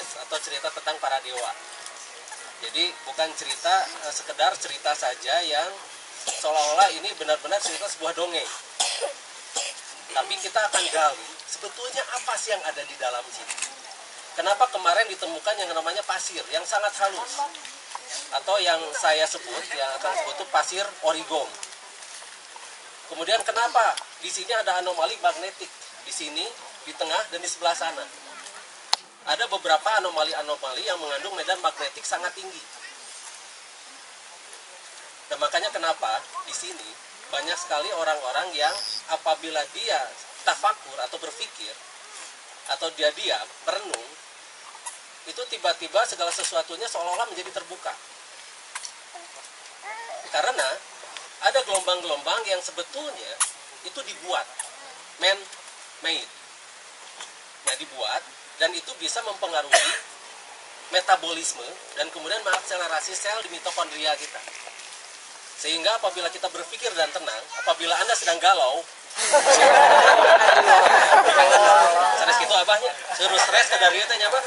myth atau cerita tentang para dewa. Jadi bukan cerita sekedar cerita saja yang seolah-olah ini benar-benar cerita sebuah dongeng. Tapi kita akan gali sebetulnya apa sih yang ada di dalam sini. Kenapa kemarin ditemukan yang namanya pasir yang sangat halus, atau yang saya sebut, yang akan sebut itu pasir origom. Kemudian kenapa di sini ada anomali magnetik di sini, di tengah dan di sebelah sana. Ada beberapa anomali-anomali yang mengandung medan magnetik sangat tinggi. Dan makanya kenapa di sini banyak sekali orang-orang yang apabila dia tafakur atau berpikir atau dia diam, merenung, itu tiba-tiba segala sesuatunya seolah-olah menjadi terbuka. Karena ada gelombang-gelombang yang sebetulnya itu dibuat, man-made. Nah, dibuat dan itu bisa mempengaruhi metabolisme dan kemudian mengakselerasi sel di mitokondria kita. Sehingga apabila kita berpikir dan tenang, apabila Anda sedang galau, stres gitu abahnya, suruh stres ke dari itu nyapa.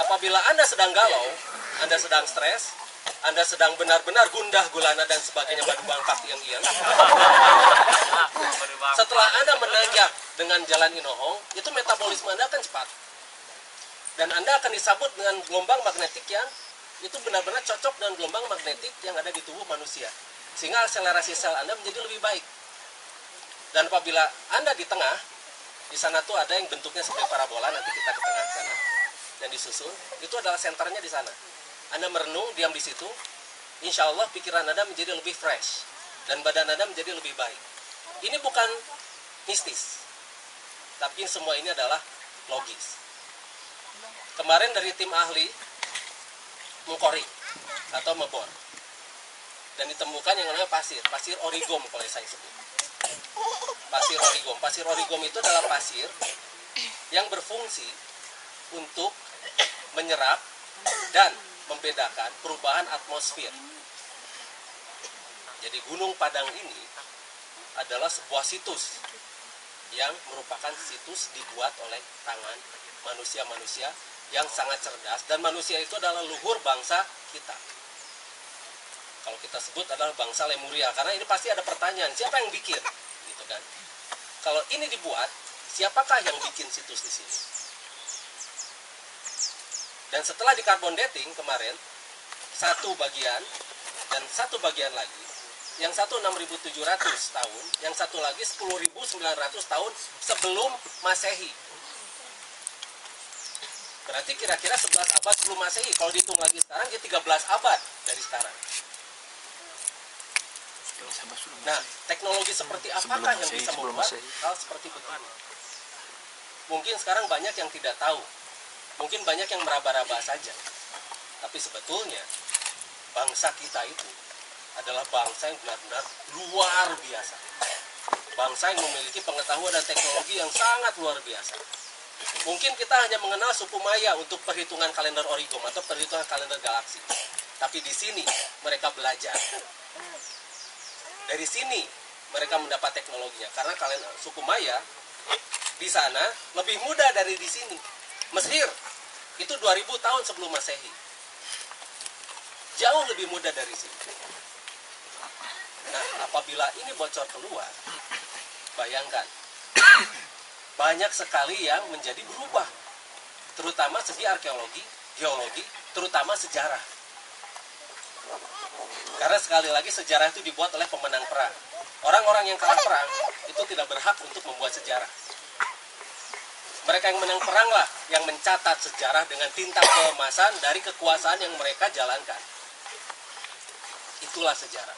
Apabila Anda sedang galau, Anda sedang stres, Anda sedang benar-benar gundah gulana dan sebagainya, badu bangkak yang setelah Anda menanjak dengan jalan inohong, itu metabolisme Anda akan cepat. Dan Anda akan disambut dengan gelombang magnetik yang itu benar-benar cocok dengan gelombang magnetik yang ada di tubuh manusia. Sehingga akselerasi sel Anda menjadi lebih baik. Dan apabila Anda di tengah, di sana tuh ada yang bentuknya seperti parabola, nanti kita ke tengah sana, dan disusun, itu adalah senternya di sana. Anda merenung, diam di situ, insya Allah pikiran Anda menjadi lebih fresh, dan badan Anda menjadi lebih baik. Ini bukan mistis, tapi semua ini adalah logis. Kemarin dari tim ahli mengkorik atau mebor, dan ditemukan yang namanya pasir origom kalau saya sebut. Pasir origom itu adalah pasir yang berfungsi untuk menyerap dan membedakan perubahan atmosfer. Jadi Gunung Padang ini adalah sebuah situs yang merupakan situs dibuat oleh tangan manusia-manusia yang sangat cerdas, dan manusia itu adalah luhur bangsa kita. Kalau kita sebut adalah bangsa Lemuria, karena ini pasti ada pertanyaan, siapa yang bikin? Gitu kan. Kalau ini dibuat, siapakah yang bikin situs di sini? Dan setelah di carbon dating kemarin, satu bagian dan satu bagian lagi, yang satu 6.700 tahun, yang satu lagi 10.900 tahun sebelum Masehi. Berarti kira-kira 11 abad sebelum Masehi. Kalau dihitung lagi sekarang, ya 13 abad dari sekarang. Nah, teknologi seperti apakah yang bisa membuat hal seperti begini? Mungkin sekarang banyak yang tidak tahu. Mungkin banyak yang meraba-raba saja. Tapi sebetulnya, bangsa kita itu adalah bangsa yang benar-benar luar biasa. Bangsa yang memiliki pengetahuan dan teknologi yang sangat luar biasa. Mungkin kita hanya mengenal suku Maya untuk perhitungan kalender origom atau perhitungan kalender galaksi. Tapi di sini mereka belajar. Dari sini mereka mendapat teknologinya. Karena kalender suku Maya di sana lebih muda dari di sini. Mesir itu 2000 tahun sebelum Masehi. Jauh lebih muda dari sini. Nah, apabila ini bocor keluar, bayangkan banyak sekali yang menjadi berubah, terutama segi arkeologi, geologi, terutama sejarah. Karena sekali lagi sejarah itu dibuat oleh pemenang perang. Orang-orang yang kalah perang itu tidak berhak untuk membuat sejarah. Mereka yang menang peranglah yang mencatat sejarah dengan tinta keemasan dari kekuasaan yang mereka jalankan. Itulah sejarah.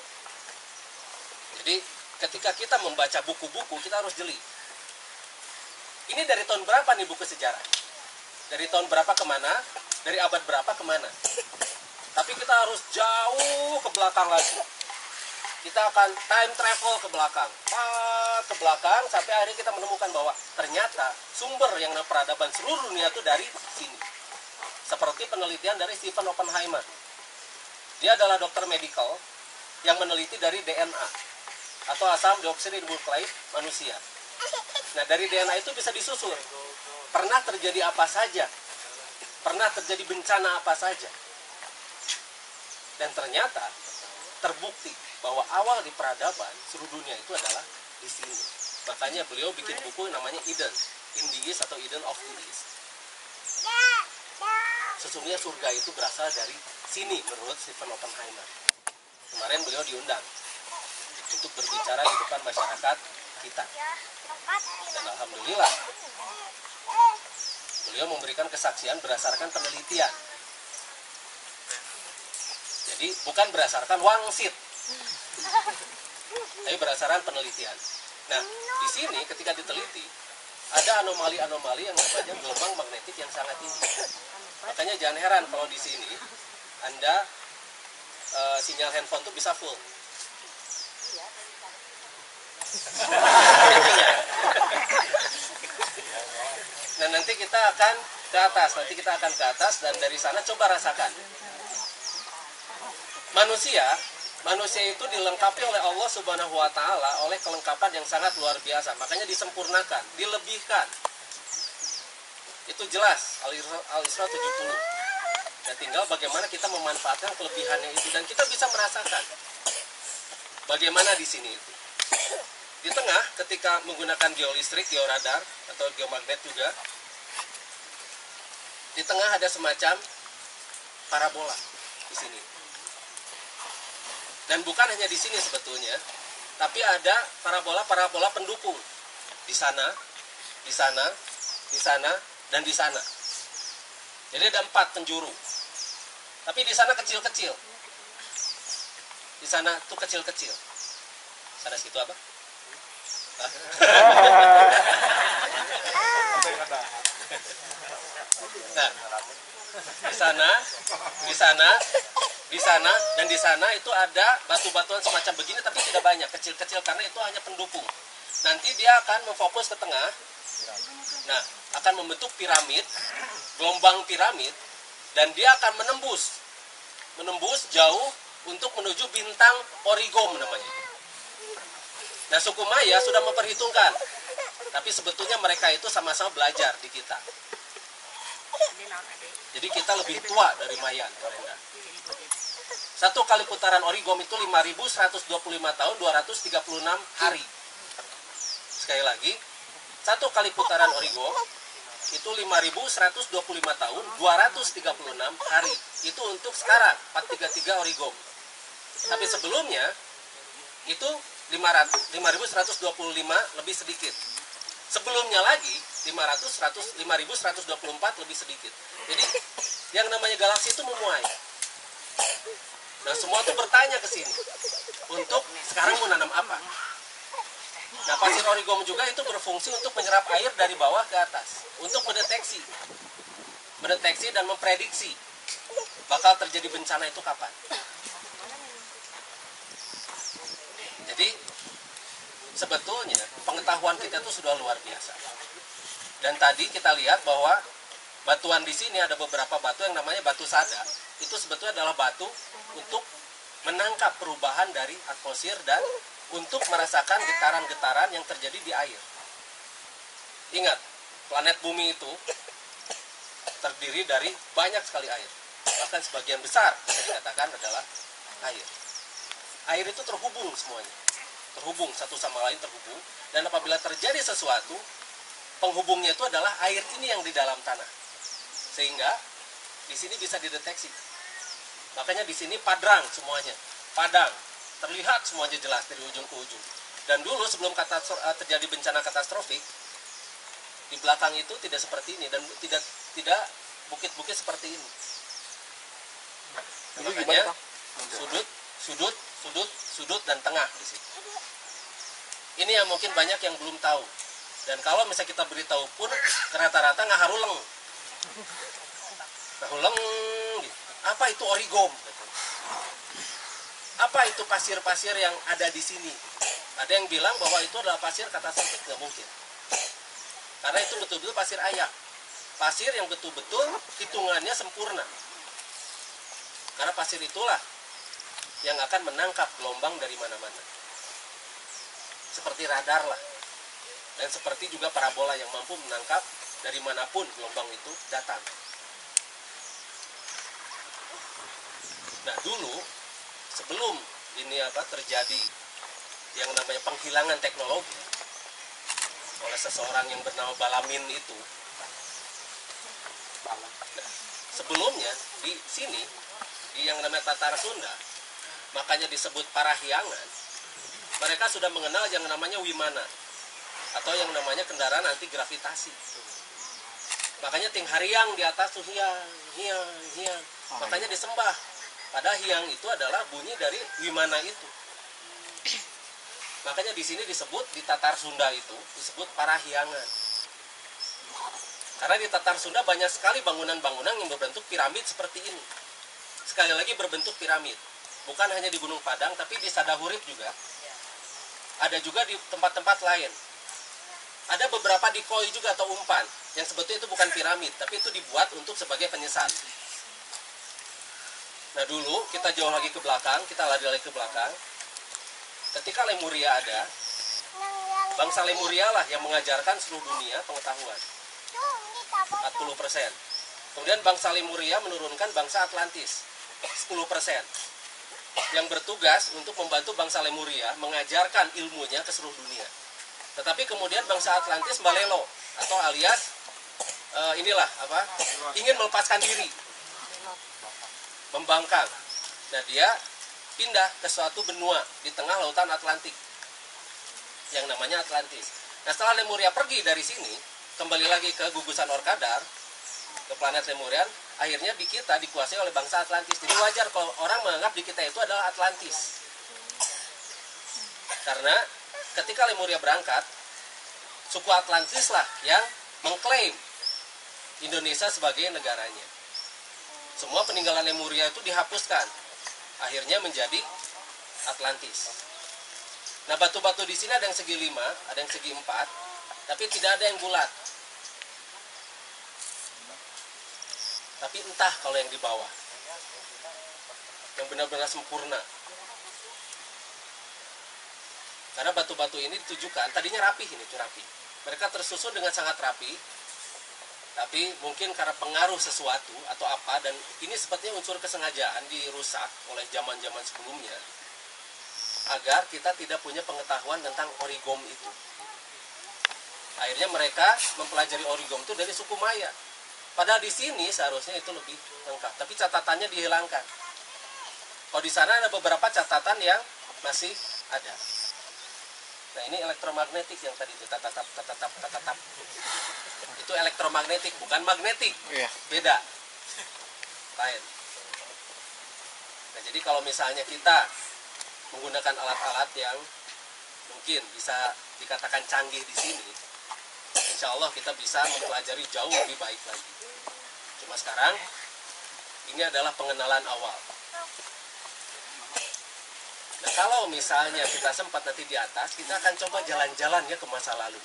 Jadi ketika kita membaca buku-buku, kita harus jeli. Ini dari tahun berapa nih buku sejarah? Dari tahun berapa kemana? Dari abad berapa kemana? Tapi kita harus jauh ke belakang lagi. Kita akan time travel ke belakang. Ke belakang sampai akhirnya kita menemukan bahwa ternyata sumber yang peradaban seluruh dunia itu dari sini. Seperti penelitian dari Stephen Oppenheimer. Dia adalah dokter medical yang meneliti dari DNA atau asam deoksiribonukleik manusia. Nah, dari DNA itu bisa disusur. Pernah terjadi apa saja pernah terjadi bencana apa saja. Dan ternyata terbukti bahwa awal di peradaban seluruh dunia itu adalah di sini. Makanya beliau bikin buku namanya Eden, in the East atau Eden of the East. Sesungguhnya surga itu berasal dari sini menurut Stephen Oppenheimer. Kemarin beliau diundang untuk berbicara di depan masyarakat kita. Dan alhamdulillah beliau memberikan kesaksian berdasarkan penelitian. Jadi bukan berdasarkan wangsit, tapi berdasarkan penelitian. Nah, di sini ketika diteliti ada anomali-anomali yang namanya gelombang magnetik yang sangat tinggi. Makanya jangan heran kalau di sini Anda sinyal handphone tuh bisa full. Nah, nanti kita akan ke atas, dan dari sana coba rasakan. Manusia itu dilengkapi oleh Allah Subhanahu wa taala oleh kelengkapan yang sangat luar biasa. Makanya disempurnakan, dilebihkan. Itu jelas Al-Isra 70. Dan tinggal bagaimana kita memanfaatkan kelebihannya itu, dan kita bisa merasakan bagaimana di sini itu. Di tengah ketika menggunakan geolistrik, georadar atau geomagnet juga, di tengah ada semacam parabola di sini. Dan bukan hanya di sini sebetulnya, tapi ada parabola pendukung di sana, di sana, di sana, dan di sana. Jadi ada 4 penjuru. Tapi di sana kecil-kecil. Di sana tuh kecil-kecil. Sana situ apa? Nah, di sana, di sana, di sana, dan di sana itu ada batu-batuan semacam begini, tapi tidak banyak, kecil-kecil, karena itu hanya pendukung. Nanti dia akan memfokus ke tengah. Nah, akan membentuk piramid, gelombang piramid, dan dia akan menembus jauh untuk menuju bintang Origom namanya. Nah, suku Maya sudah memperhitungkan, tapi sebetulnya mereka itu sama-sama belajar di kita. Jadi kita lebih tua dari Maya, kalenda. 1 kali putaran Origom itu 5.125 tahun 236 hari. Sekali lagi, 1 kali putaran Origom itu 5.125 tahun 236 hari. Itu untuk sekarang 433 Origom. Tapi sebelumnya itu 5.125 lebih sedikit. Sebelumnya lagi 5.124 lebih sedikit. Jadi yang namanya galaksi itu memuai. Nah, semua itu bertanya ke sini untuk sekarang mau nanam apa. Nah, pasir Origom juga itu berfungsi untuk menyerap air dari bawah ke atas, untuk mendeteksi dan memprediksi bakal terjadi bencana itu kapan. Jadi sebetulnya pengetahuan kita itu sudah luar biasa. Dan tadi kita lihat bahwa batuan di sini ada beberapa batu yang namanya batu sada. Itu sebetulnya adalah batu untuk menangkap perubahan dari atmosfer dan untuk merasakan getaran-getaran yang terjadi di air. Ingat, planet bumi itu terdiri dari banyak sekali air. Bahkan sebagian besar bisa dikatakan adalah air. Air itu terhubung semuanya. Terhubung, satu sama lain terhubung. Dan apabila terjadi sesuatu, penghubungnya itu adalah air ini yang di dalam tanah. Sehingga di sini bisa dideteksi. Makanya di sini padrang semuanya. Padang. Terlihat semuanya jelas dari ujung ke ujung. Dan dulu sebelum terjadi bencana katastrofik, di belakang itu tidak seperti ini dan tidak bukit-bukit seperti ini. Makanya sudut dan tengah di sini. Ini yang mungkin banyak yang belum tahu. Dan kalau misalnya kita beritahu pun rata-rata ngaharuleng. Ngaharuleng gitu. Apa itu Origom? Apa itu pasir-pasir yang ada di sini? Ada yang bilang bahwa itu adalah pasir katastrofik, nggak mungkin. Karena itu betul-betul pasir ayak. Pasir yang betul-betul hitungannya sempurna. Karena pasir itulah yang akan menangkap gelombang dari mana-mana. Seperti radar lah. Dan seperti juga parabola yang mampu menangkap dari manapun gelombang itu datang. Nah dulu sebelum ini terjadi yang namanya penghilangan teknologi oleh seseorang yang bernama Balamin itu, nah, sebelumnya di sini di yang namanya Tatar Sunda, makanya disebut Parahyangan, mereka sudah mengenal yang namanya Wimana atau yang namanya kendaraan anti gravitasi. Makanya ting hariang di atas tuh hiang, hiang, hiang. Makanya disembah. Padahal hiang itu adalah bunyi dari Wimana itu. Makanya di sini disebut di Tatar Sunda itu disebut Parahyangan. Karena di Tatar Sunda banyak sekali bangunan-bangunan yang berbentuk piramid seperti ini. Sekali lagi berbentuk piramid. Bukan hanya di Gunung Padang, tapi di Sadahurip juga. Ada juga di tempat-tempat lain. Ada beberapa di koi juga atau umpan yang sebetulnya itu bukan piramid, tapi itu dibuat untuk sebagai penyesat. Nah dulu kita jauh lagi ke belakang, kita lari lagi ke belakang. Ketika Lemuria ada, bangsa Lemuria lah yang mengajarkan seluruh dunia pengetahuan 40%. Kemudian bangsa Lemuria menurunkan bangsa Atlantis 10%, yang bertugas untuk membantu bangsa Lemuria mengajarkan ilmunya ke seluruh dunia. Tetapi kemudian bangsa Atlantis balelo atau alias ingin melepaskan diri, membangkang. Nah dia pindah ke suatu benua di tengah lautan Atlantik yang namanya Atlantis. Nah setelah Lemuria pergi dari sini, kembali lagi ke gugusan Orkadar, ke planet Lemurian, akhirnya di kita dikuasai oleh bangsa Atlantis. Jadi wajar kalau orang menganggap di kita itu adalah Atlantis. Karena ketika Lemuria berangkat, suku Atlantis lah yang mengklaim Indonesia sebagai negaranya. Semua peninggalan Lemuria itu dihapuskan, akhirnya menjadi Atlantis. Nah batu-batu di sini ada yang segi 5, ada yang segi 4, tapi tidak ada yang bulat. Tapi entah kalau yang di bawah, yang benar-benar sempurna. Karena batu-batu ini ditujukan, tadinya rapih ini tuh rapih. Mereka tersusun dengan sangat rapi, tapi mungkin karena pengaruh sesuatu atau apa, dan ini sepertinya unsur kesengajaan dirusak oleh zaman-zaman sebelumnya, agar kita tidak punya pengetahuan tentang origom itu. Akhirnya mereka mempelajari origom itu dari suku Maya. Padahal di sini seharusnya itu lebih lengkap, tapi catatannya dihilangkan. Kalau di sana ada beberapa catatan yang masih ada. Nah ini elektromagnetik yang tadi itu tatatap. Itu elektromagnetik, bukan magnetik. Beda. Lain. Nah jadi kalau misalnya kita menggunakan alat-alat yang mungkin bisa dikatakan canggih di sini, insya Allah kita bisa mempelajari jauh lebih baik lagi. Cuma sekarang ini adalah pengenalan awal. Nah kalau misalnya kita sempat nanti di atas, kita akan coba jalan-jalan ya ke masa lalu.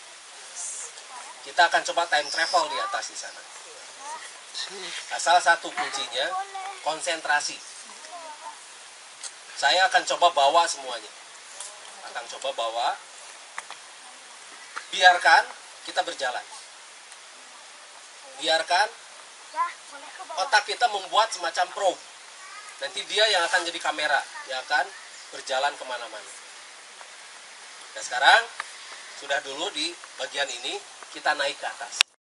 Kita akan coba time travel di atas di sana. Nah, salah satu kuncinya konsentrasi. Saya akan coba bawa semuanya. Akan coba bawa. Biarkan kita berjalan. Biarkan otak kita membuat semacam probe. Nanti dia yang akan jadi kamera, yang akan berjalan kemana-mana. Dan sekarang sudah dulu di bagian ini kita naik ke atas.